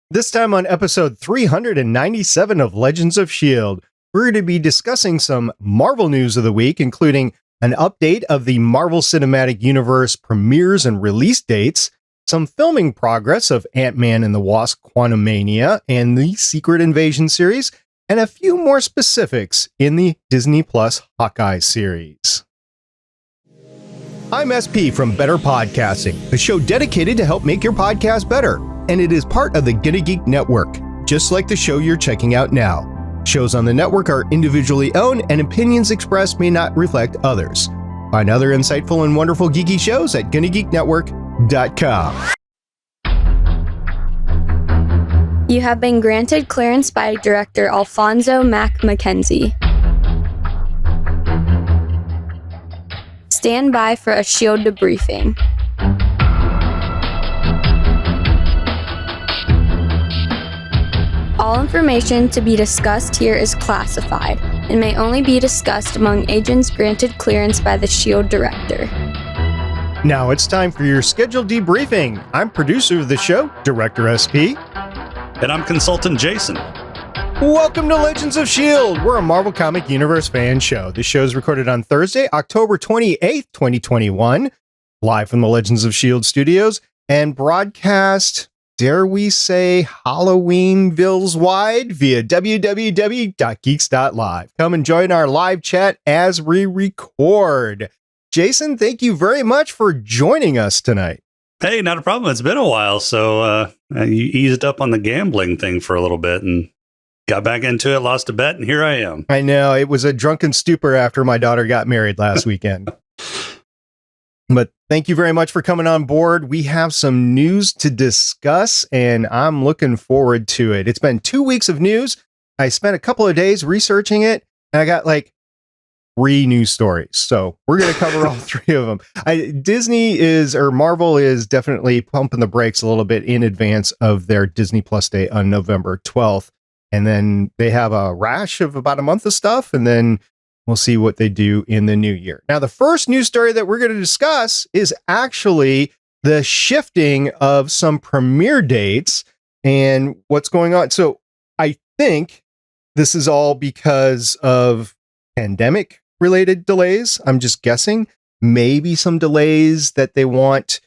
This time on episode 397 of Legends of S.H.I.E.L.D., we're going to be discussing some Marvel news of the week, including an update of the Marvel Cinematic Universe premieres and release dates, some filming progress of Ant-Man and the Wasp: Quantumania and the Secret Invasion series, and a few more specifics in the Disney Plus Hawkeye series. I'm SP from Better Podcasting, a show dedicated to help make your podcast better, and it is part of the Get a Geek Network, just like the show you're checking out now. Shows on the network are individually owned, and opinions expressed may not reflect others. Find other insightful and wonderful geeky shows at GetAGeekNetwork.com. You have been granted clearance by Director Alfonso Mack Mackenzie. Stand by for a S.H.I.E.L.D. debriefing. All information to be discussed here is classified and may only be discussed among agents granted clearance by the S.H.I.E.L.D. Director. Now it's time for your scheduled debriefing. I'm producer of the show, Director SP. And I'm Consultant Jason. Welcome to Legends of S.H.I.E.L.D. We're a Marvel Comic Universe fan show. This show is recorded on Thursday, October 28th, 2021, live from the Legends of S.H.I.E.L.D. studios, and broadcast, dare we say, Halloweenville's wide via www.geeks.live. Come and join our live chat as we record. Jason, thank you very much for joining us tonight. Hey, not a problem. It's been a while, so you eased up on the gambling thing for a little bit and got back into it, lost a bet, and here I am. I know, it was a drunken stupor after my daughter got married last weekend. But thank you very much for coming on board. We have some news to discuss, and I'm looking forward to it. It's been 2 weeks of news. I spent a couple of days researching it, and I got like 3 news stories. So we're going to cover all 3 of them. Marvel is definitely pumping the brakes a little bit in advance of their Disney Plus Day on November 12th. And then they have a rash of about a month of stuff, and then we'll see what they do in the new year. Now, the first news story that we're going to discuss is actually the shifting of some premiere dates and what's going on. So I think this is all because of pandemic-related delays. I'm just guessing. Maybe some delays that they want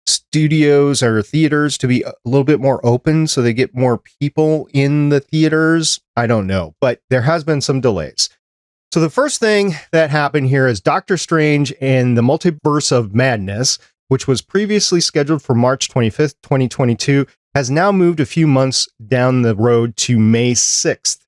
studios or theaters to be a little bit more open so they get more people in the theaters. I don't know, but there has been some delays. So the first thing that happened here is Doctor Strange and the Multiverse of Madness, which was previously scheduled for March 25th, 2022, has now moved a few months down the road to May 6th,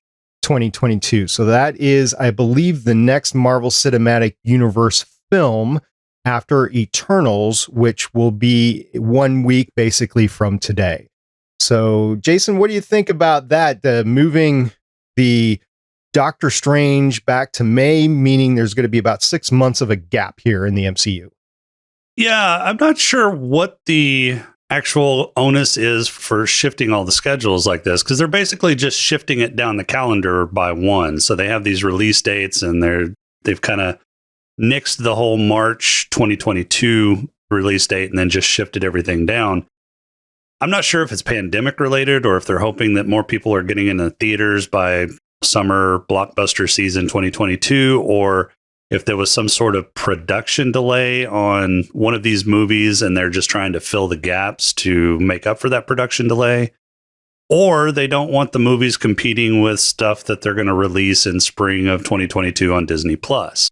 2022. So that is, I believe, the next Marvel Cinematic Universe film after Eternals, which will be 1 week basically from today. So, Jason, what do you think about that? Moving the Doctor Strange back to May, meaning there's going to be about 6 months of a gap here in the MCU. Yeah, I'm not sure what the actual onus is for shifting all the schedules like this, because they're basically just shifting it down the calendar by 1. So they have these release dates, and they've kind of nixed the whole March 2022 release date and then just shifted everything down. I'm not sure if it's pandemic related or if they're hoping that more people are getting into theaters by summer blockbuster season 2022, or if there was some sort of production delay on one of these movies and they're just trying to fill the gaps to make up for that production delay, or they don't want the movies competing with stuff that they're going to release in spring of 2022 on Disney Plus.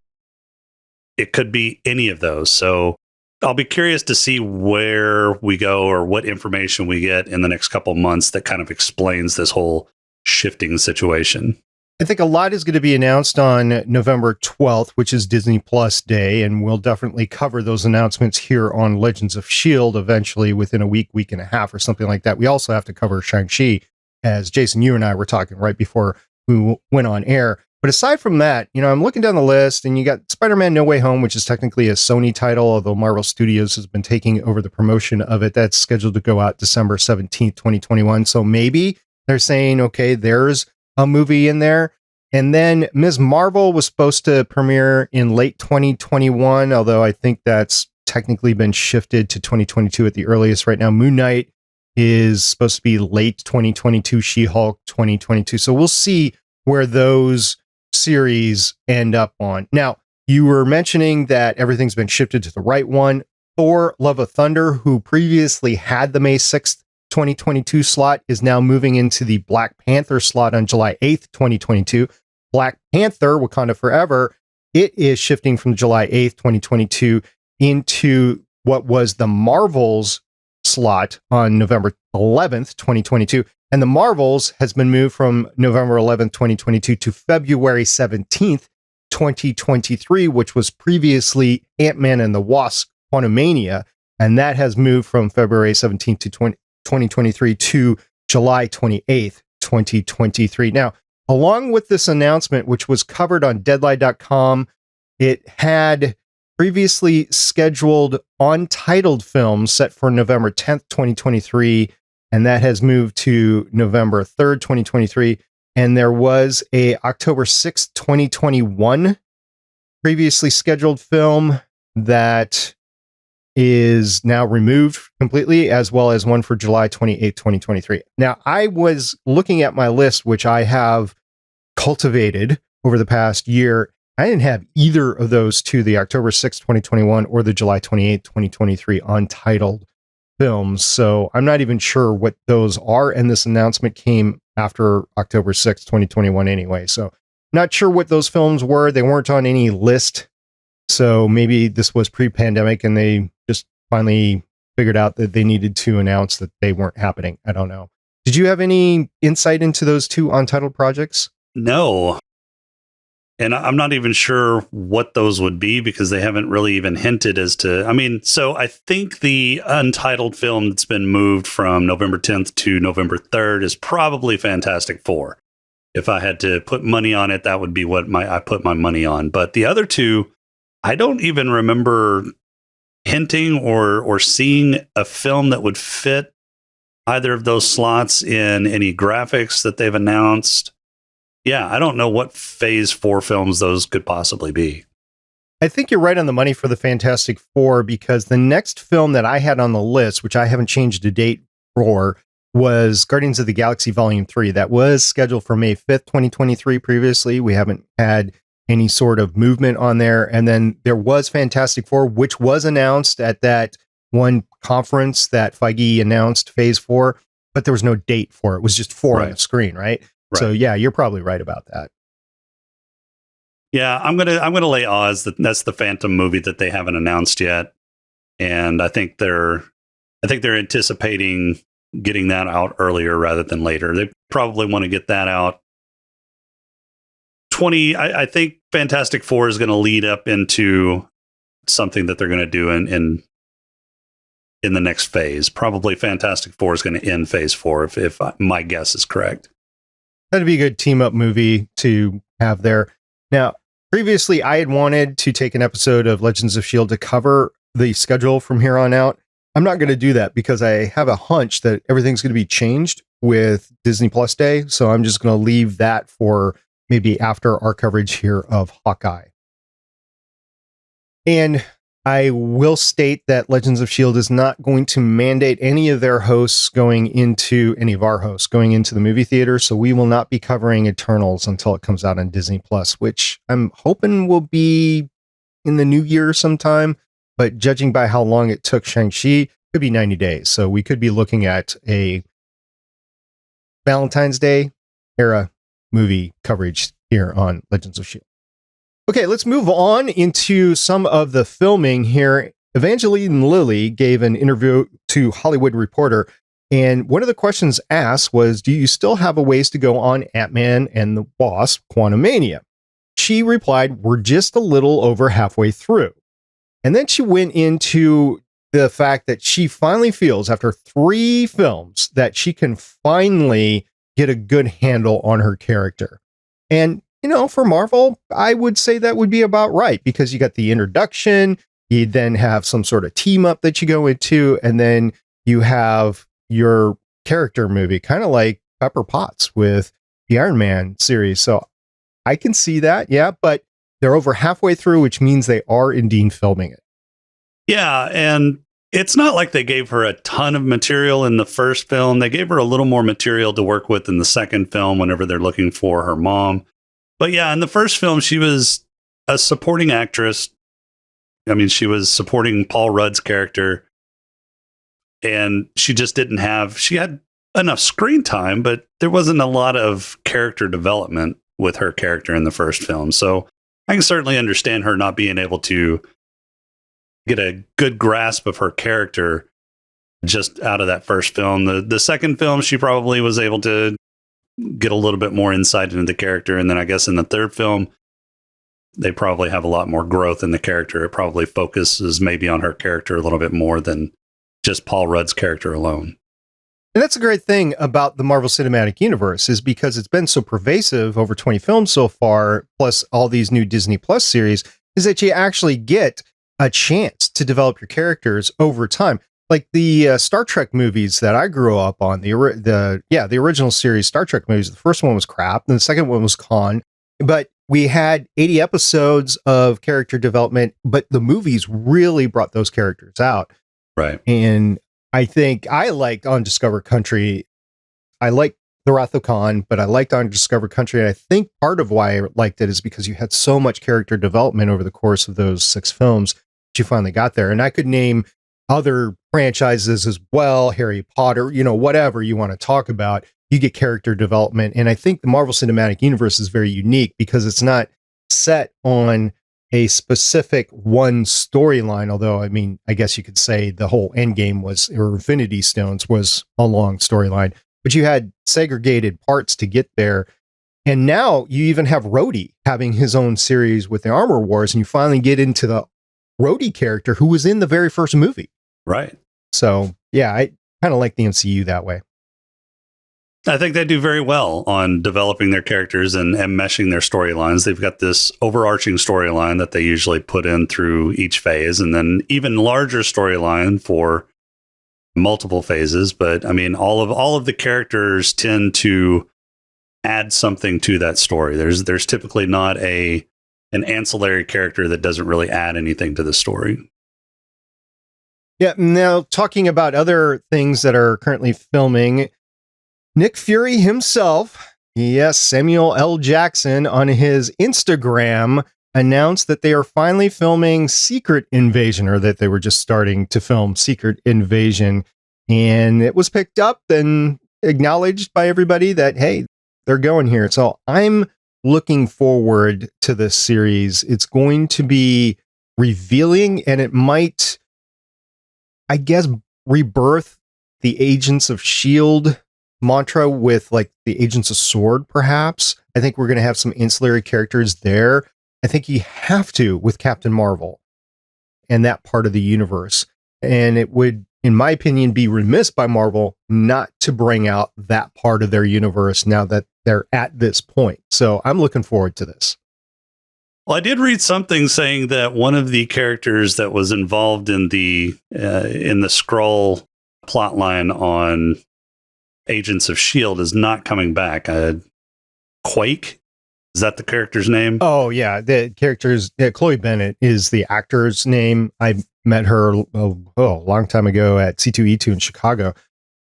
It could be any of those. So I'll be curious to see where we go or what information we get in the next couple months that kind of explains this whole shifting situation. I think a lot is going to be announced on November 12th, which is Disney Plus Day, and we'll definitely cover those announcements here on Legends of S.H.I.E.L.D. eventually within a week and a half or something like that. We also have to cover Shang-Chi, as Jason, you and I were talking right before we went on air. But aside from that, I'm looking down the list, and you got Spider-Man No Way Home, which is technically a Sony title, although Marvel Studios has been taking over the promotion of it. That's scheduled to go out December 17th, 2021. So maybe they're saying, okay, there's a movie in there. And then Ms. Marvel was supposed to premiere in late 2021, although I think that's technically been shifted to 2022 at the earliest right now. Moon Knight is supposed to be late 2022, She-Hulk 2022. So we'll see where those series end up on. Now, you were mentioning that everything's been shifted to the right one. Thor: Love of Thunder, who previously had the May 6th, 2022 slot, is now moving into the Black Panther slot on July 8th, 2022. Black Panther: Wakanda Forever, it is shifting from July 8th, 2022 into what was the Marvels slot on November 11th, 2022. And the Marvels has been moved from November 11th, 2022 to February 17th, 2023, which was previously Ant-Man and the Wasp: Quantumania. And that has moved from February 17th to 2023 to July 28th, 2023. Now, along with this announcement, which was covered on Deadline.com, it had previously scheduled Untitled films set for November 10th, 2023, and that has moved to November 3rd, 2023. And there was a October 6th, 2021 previously scheduled film that is now removed completely, as well as one for July 28th, 2023. Now, I was looking at my list, which I have cultivated over the past year. I didn't have either of those two, the October 6th, 2021 or the July 28th, 2023 Untitled films. So I'm not even sure what those are. And this announcement came after October 6th, 2021 anyway. So not sure what those films were. They weren't on any list. So maybe this was pre-pandemic and they just finally figured out that they needed to announce that they weren't happening. I don't know. Did you have any insight into those two Untitled projects? No. And I'm not even sure what those would be because they haven't really even hinted as to, so I think the Untitled film that's been moved from November 10th to November 3rd is probably Fantastic Four. If I had to put money on it, that would be what I put my money on. But the other two, I don't even remember hinting or seeing a film that would fit either of those slots in any graphics that they've announced. Yeah, I don't know what Phase 4 films those could possibly be. I think you're right on the money for the Fantastic Four, because the next film that I had on the list, which I haven't changed the date for, was Guardians of the Galaxy Volume 3. That was scheduled for May 5th, 2023 previously. We haven't had any sort of movement on there. And then there was Fantastic Four, which was announced at that one conference that Feige announced Phase 4, but there was no date for it. It was just 4 on the screen, right? So yeah, you're probably right about that. Yeah, I'm gonna lay odds that that's the Phantom movie that they haven't announced yet, and I think they're anticipating getting that out earlier rather than later. They probably want to get that out. I think Fantastic Four is going to lead up into something that they're going to do in the next phase. Probably Fantastic Four is going to end Phase 4 if my guess is correct. That'd be a good team up movie to have there. Now, previously, I had wanted to take an episode of Legends of S.H.I.E.L.D. to cover the schedule from here on out. I'm not going to do that because I have a hunch that everything's going to be changed with Disney Plus Day. So I'm just going to leave that for maybe after our coverage here of Hawkeye. And I will state that Legends of S.H.I.E.L.D. is not going to mandate any of our hosts going into the movie theater. So we will not be covering Eternals until it comes out on Disney Plus, which I'm hoping will be in the new year sometime. But judging by how long it took Shang-Chi, it could be 90 days. So we could be looking at a Valentine's Day era movie coverage here on Legends of S.H.I.E.L.D. Okay, let's move on into some of the filming here. Evangeline Lilly gave an interview to Hollywood Reporter, and one of the questions asked was, do you still have a ways to go on Ant-Man and the Wasp: Quantumania? She replied, we're just a little over halfway through. And then she went into the fact that she finally feels, after 3 films, that she can finally get a good handle on her character. And for Marvel, I would say that would be about right, because you got the introduction, you then have some sort of team up that you go into, and then you have your character movie, kind of like Pepper Potts with the Iron Man series. So I can see that, yeah, but they're over halfway through, which means they are indeed filming it. Yeah, and It's not like they gave her a ton of material in the first film. They gave her a little more material to work with in the second film whenever they're looking for her mom. But yeah, in the first film, she was a supporting actress. I mean, she was supporting Paul Rudd's character. And she just she had enough screen time, but there wasn't a lot of character development with her character in the first film. So I can certainly understand her not being able to get a good grasp of her character just out of that first film. The second film, she probably was able to get a little bit more insight into the character. And then I guess in the third film, they probably have a lot more growth in the character. It probably focuses maybe on her character a little bit more than just Paul Rudd's character alone. And that's a great thing about the Marvel Cinematic Universe, is because it's been so pervasive, over 20 films so far, plus all these new Disney Plus series, is that you actually get a chance to develop your characters over time. Like the Star Trek movies that I grew up on, the original series Star Trek movies. The first one was crap, and the second one was con. But we had 80 episodes of character development, but the movies really brought those characters out. Right. And I think I liked On Discovered Country. I liked The Wrath of Khan, but I liked On Discovered Country. And I think part of why I liked it is because you had so much character development over the course of those 6 films that you finally got there. And I could name other franchises as well, Harry Potter, whatever you want to talk about, you get character development. And I think the Marvel Cinematic Universe is very unique because it's not set on a specific one storyline, although, I mean, I guess you could say the whole Endgame or Infinity Stones was a long storyline, but you had segregated parts to get there. And now you even have Rhodey having his own series with the Armor Wars, and you finally get into the Rhodey character who was in the very first movie. Right. So, yeah, I kind of like the MCU that way. I think they do very well on developing their characters and meshing their storylines. They've got this overarching storyline that they usually put in through each phase, and then even larger storyline for multiple phases. But I mean, all of the characters tend to add something to that story. There's typically not an ancillary character that doesn't really add anything to the story. Yeah. Now, talking about other things that are currently filming, Nick Fury himself, yes, Samuel L. Jackson, on his Instagram announced that they are finally filming Secret Invasion, or that they were just starting to film Secret Invasion. And it was picked up and acknowledged by everybody that, hey, they're going here. So I'm looking forward to this series. It's going to be revealing, and it might, I guess, rebirth the Agents of S.H.I.E.L.D. mantra with like the Agents of S.W.O.R.D, perhaps. I think we're going to have some ancillary characters there. I think you have to with Captain Marvel and that part of the universe. And it would, in my opinion, be remiss by Marvel not to bring out that part of their universe now that they're at this point. So I'm looking forward to this. Well, I did read something saying that one of the characters that was involved in the Skrull plotline on Agents of S.H.I.E.L.D. is not coming back. Quake, is that the character's name? Oh yeah, the character's Chloe Bennett is the actor's name. I met her a long time ago at C2E2 in Chicago,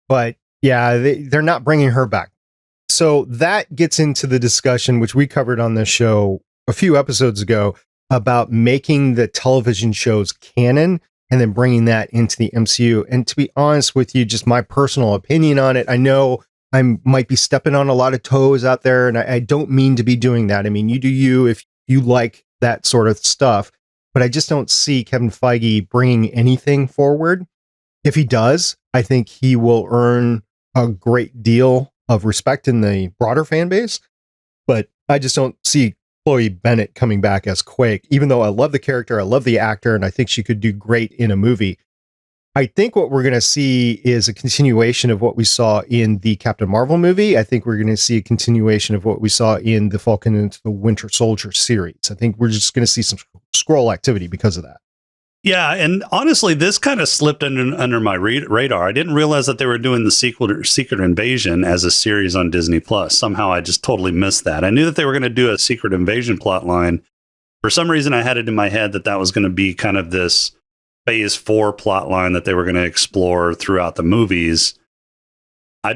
but yeah, they're not bringing her back. So that gets into the discussion which we covered on this show a few episodes ago about making the television shows canon and then bringing that into the MCU. And to be honest with you, just my personal opinion on it, I know I might be stepping on a lot of toes out there, and I don't mean to be doing that. I mean, you do you if you like that sort of stuff, but I just don't see Kevin Feige bringing anything forward. If he does, I think he will earn a great deal of respect in the broader fan base, but I just don't see Chloe Bennett coming back as Quake, even though I love the character, I love the actor, and I think she could do great in a movie. I think what we're going to see is a continuation of what we saw in the Captain Marvel movie. I think we're going to see a continuation of what we saw in the Falcon and the Winter Soldier series. I think we're just going to see some Skrull activity because of that. Yeah, and honestly, this kind of slipped under my radar. I didn't realize that they were doing the Secret Invasion as a series on Disney Plus. Somehow I just totally missed that. I knew that they were going to do a Secret Invasion plotline. For some reason, I had it in my head that was going to be kind of this phase 4 plot line that they were going to explore throughout the movies, I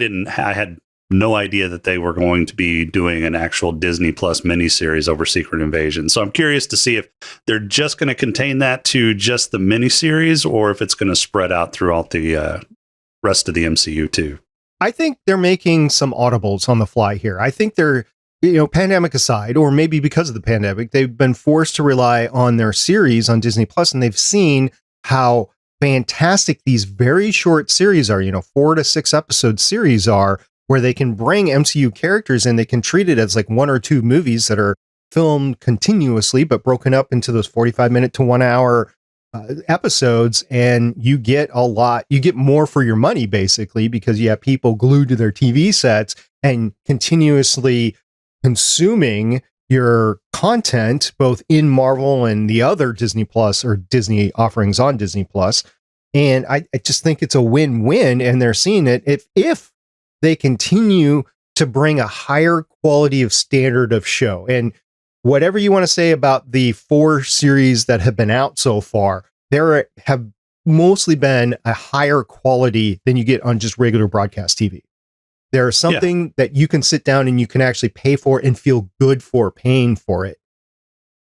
had no idea that they were going to be doing an actual Disney Plus miniseries over Secret Invasion. So I'm curious to see if they're just going to contain that to just the miniseries, or if it's going to spread out throughout the rest of the MCU too. I think they're making some audibles on the fly here. I think they're, pandemic aside, or maybe because of the pandemic, they've been forced to rely on their series on Disney Plus, and they've seen how fantastic these very short series are, 4 to 6 episode series are, where they can bring MCU characters and they can treat it as like 1 or 2 movies that are filmed continuously, but broken up into those 45-minute to 1 hour episodes. And you get more for your money, basically, because you have people glued to their TV sets and continuously consuming your content, both in Marvel and the other Disney Plus or Disney offerings on Disney Plus. And I just think it's a win-win, and they're seeing it. If they continue to bring a higher quality of standard of show. And whatever you want to say about the 4 series that have been out so far, there have mostly been a higher quality than you get on just regular broadcast TV. There's something that you can sit down and you can actually pay for and feel good for paying for it.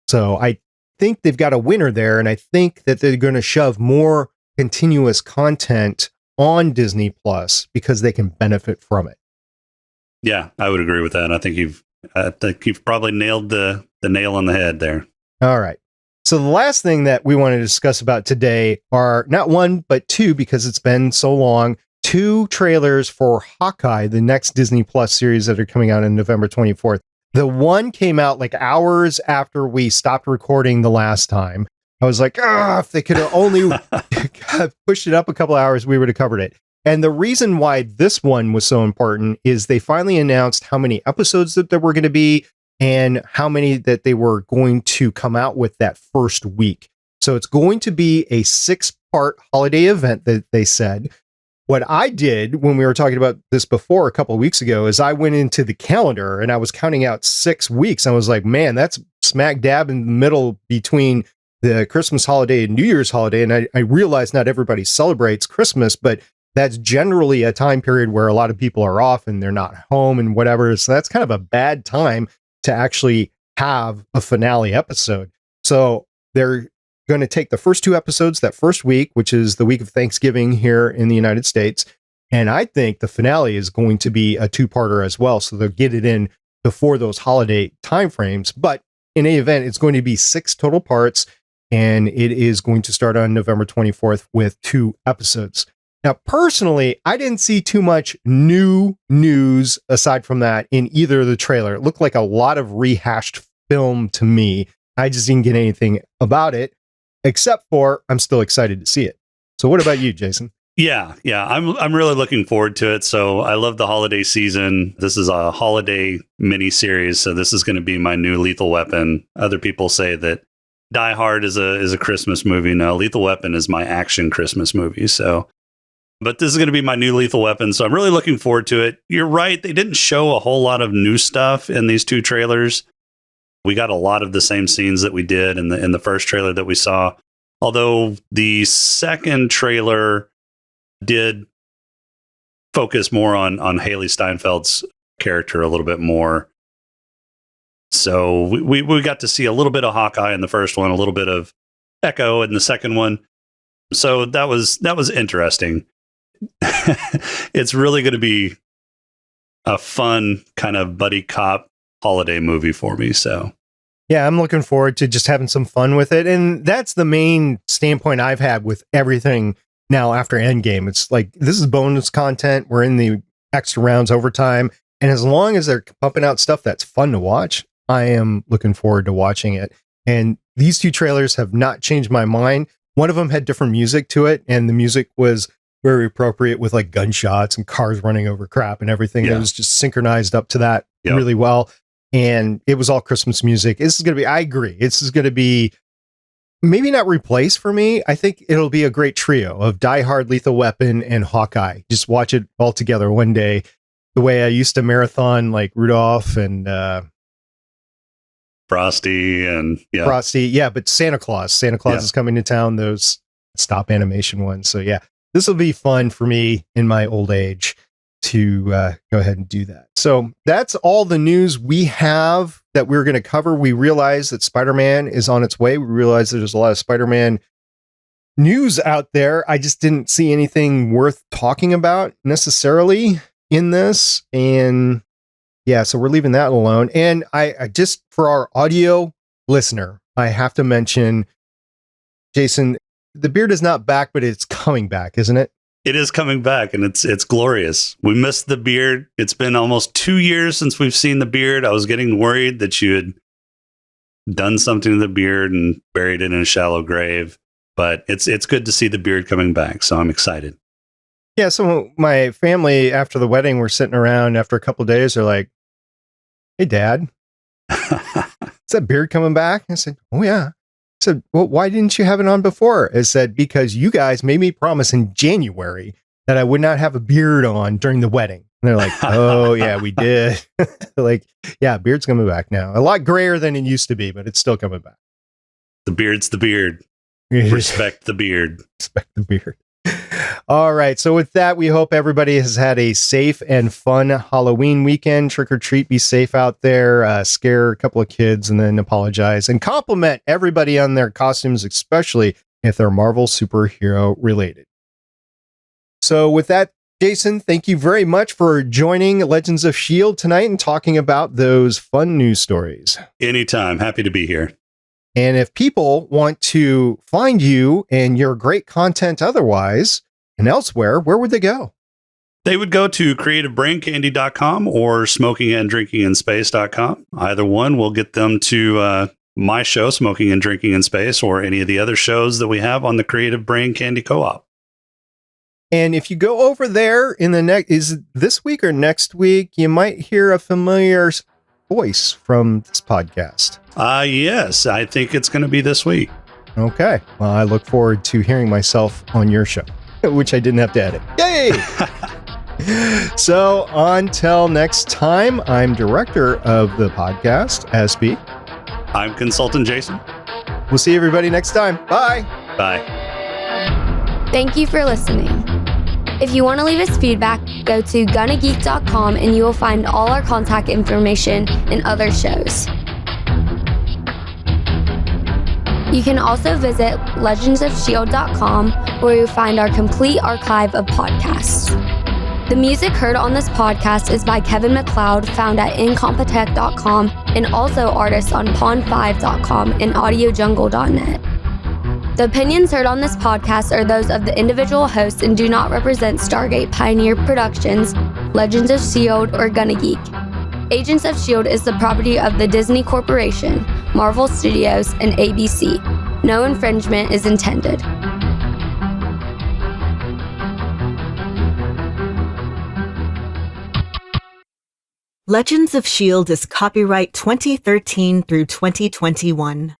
So I think they've got a winner there, and I think that they're going to shove more continuous content on Disney Plus because they can benefit from it. Yeah, I would agree with that. I think you've probably nailed the nail on the head there. All right. So the last thing that we want to discuss about today are not 1, but 2, because it's been so long, 2 trailers for Hawkeye, the next Disney Plus series that are coming out on November 24th. The one came out like hours after we stopped recording the last time. I was like, if they could have only pushed it up a couple hours, we would have covered it. And the reason why this one was so important is they finally announced how many episodes that there were going to be and how many that they were going to come out with that first week. So it's going to be a 6-part holiday event that they said. What I did when we were talking about this before a couple of weeks ago is I went into the calendar and I was counting out 6 weeks. I was like, man, that's smack dab in the middle between the Christmas holiday and New Year's holiday. And I realize not everybody celebrates Christmas, but that's generally a time period where a lot of people are off and they're not home and whatever. So that's kind of a bad time to actually have a finale episode. So they're going to take the first 2 episodes that first week, which is the week of Thanksgiving here in the United States. And I think the finale is going to be a 2-parter as well. So they'll get it in before those holiday timeframes. But in any event, it's going to be 6 total parts. And it is going to start on November 24th with 2 episodes. Now, personally, I didn't see too much new news aside from that in either of the trailer. It looked like a lot of rehashed film to me. I just didn't get anything about it, except for I'm still excited to see it. So what about you, Jason? Yeah. I'm really looking forward to it. So I love the holiday season. This is a holiday miniseries. So this is going to be my new Lethal Weapon. Other people say that Die Hard is a Christmas movie. No, Lethal Weapon is my action Christmas movie. So, but this is going to be my new Lethal Weapon. So I'm really looking forward to it. You're right. They didn't show a whole lot of new stuff in these 2 trailers. We got a lot of the same scenes that we did in the first trailer that we saw. Although the second trailer did focus more on Haley Steinfeld's character a little bit more. So we got to see a little bit of Hawkeye in the first one, a little bit of Echo in the second one. So that was interesting. It's really going to be a fun kind of buddy cop holiday movie for me. So yeah, I'm looking forward to just having some fun with it. And that's the main standpoint I've had with everything now after Endgame. It's like, this is bonus content. We're in the extra rounds overtime. And as long as they're pumping out stuff that's fun to watch, I am looking forward to watching it. And these 2 trailers have not changed my mind. One of them had different music to it, and the music was very appropriate with like gunshots and cars running over crap and everything. Yeah. It was just synchronized up to that really well. And it was all Christmas music. This is going to be, I agree, this is going to be maybe not replace for me. I think it'll be a great trio of Die Hard, Lethal Weapon, and Hawkeye. Just watch it all together one day, the way I used to marathon like Rudolph and Frosty and Frosty, yeah, but Santa Claus is coming to town. Those stop animation ones. So yeah, this will be fun for me in my old age to go ahead and do that. So that's all the news we have that we're going to cover. We realize that Spider-Man is on its way. We realize that there's a lot of Spider-Man news out there. I just didn't see anything worth talking about necessarily in this. And yeah, so we're leaving that alone. And I just, for our audio listener, I have to mention, Jason, the beard is not back, but it's coming back, isn't it? It is coming back, and it's glorious. We missed the beard. It's been almost 2 years since we've seen the beard. I was getting worried that you had done something to the beard and buried it in a shallow grave. But it's good to see the beard coming back, so I'm excited. Yeah, so my family, after the wedding, were sitting around after a couple of days. They're like, "Hey, Dad, is that beard coming back?" I said, "Oh, yeah." I said, "Well, why didn't you have it on before?" I said, "Because you guys made me promise in January that I would not have a beard on during the wedding." And they're like, "Oh, yeah, we did." Like, yeah, beard's coming back now. A lot grayer than it used to be, but it's still coming back. The beard's the beard. Respect the beard. Respect the beard. All right. So with that, we hope everybody has had a safe and fun Halloween weekend. Trick or treat, be safe out there. Scare a couple of kids and then apologize and compliment everybody on their costumes, especially if they're Marvel superhero related. So with that, Jason, thank you very much for joining Legends of S.H.I.E.L.D. tonight and talking about those fun news stories. Anytime. Happy to be here. And if people want to find you and your great content otherwise and elsewhere, where would they go? They would go to creativebraincandy.com or smokinganddrinkinginspace.com. Either one will get them to my show, Smoking and Drinking in Space, or any of the other shows that we have on the Creative Brain Candy Co-op. And if you go over there in the next, is it this week or next week, you might hear a familiar voice from this podcast. Yes, I think it's going to be this week. Okay. Well, I look forward to hearing myself on your show, which I didn't have to edit. Yay! So until next time, I'm director of the podcast, SB. I'm consultant Jason. We'll see everybody next time. Bye. Bye. Thank you for listening. If you want to leave us feedback, go to gonnageek.com and you will find all our contact information and other shows. You can also visit legendsofshield.com where you'll find our complete archive of podcasts. The music heard on this podcast is by Kevin MacLeod, found at incompetech.com, and also artists on pond5.com and audiojungle.net. The opinions heard on this podcast are those of the individual hosts and do not represent Stargate Pioneer Productions, Legends of S.H.I.E.L.D., or Gonna Geek. Agents of S.H.I.E.L.D. is the property of the Disney Corporation, Marvel Studios, and ABC. No infringement is intended. Legends of S.H.I.E.L.D. is copyright 2013 through 2021.